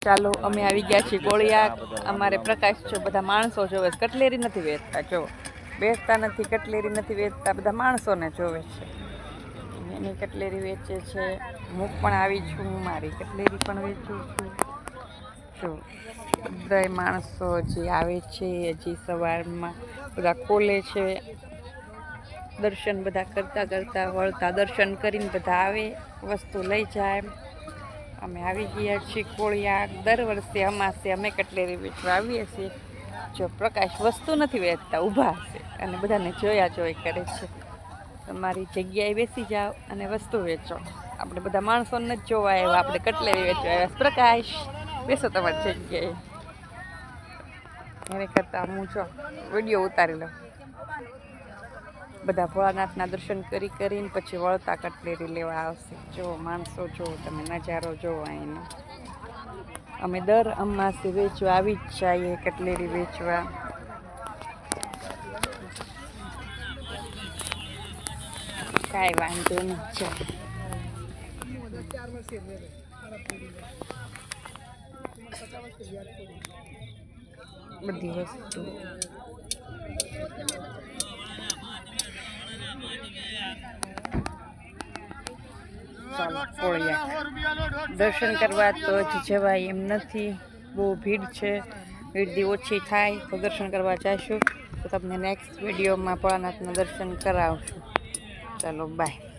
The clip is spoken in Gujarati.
ચાલો અમે આવી ગયા છીએ કોળિયાક। અમારે પ્રકાશ છે, બધા માણસો જોવે છે, કટલેરી નથી વેચતા, જો વેચતા નથી, કટલેરી નથી વેચતા, બધા માણસોને જોવે છે। એની કટલેરી વેચે છે, હું પણ આવી છું, મારી કટલેરી પણ વેચું છું। જો બધા માણસો હજી આવે છે, હજી સવારમાં બધા ખોલે છે, દર્શન બધા કરતા કરતા વળતા દર્શન કરીને બધા આવે, વસ્તુ લઈ જાય। અમે આવી ગયા છીએ કોળિયાક। દર વર્ષે અમાસે અમે કટલેરી વેચવા આવીએ છીએ। જો પ્રકાશ વસ્તુ નથી વેચતા, ઊભા છે અને બધાને જોયા જોઈ કરે છે। તમારી જગ્યાએ બેસી જાઓ અને વસ્તુ વેચો। આપણે બધા માણસોને જ જોવા આવ્યા, આપણે કટલેરી વેચવા આવ્યા। પ્રકાશ બેસો તમારી જગ્યાએ। એને કરતાં હું જો વિડીયો ઉતારી લઉં। બધા ભોળાનાથના દર્શન કરીને પછી વળતા કટલેરી લેવા આવશે। જો માણસો જો, તમે નજારો જોવો અહીંનો। અમે દર અમાસે વેચવા આવી જ જઈએ, કટલેરી વેચવા। કાંઈ વાંધો નહીં, ચાલો બધી વસ્તુ ચાલો કોળિયાક દર્શન કરવા તો હજી જવાય એમ નથી, બહુ ભીડ છે। ભીડથી ઓછી થાય તો દર્શન કરવા જઈશું, તો તમને નેક્સ્ટ વિડીયોમાં ભોળાનાથના દર્શન કરાવશું। ચાલો બાય।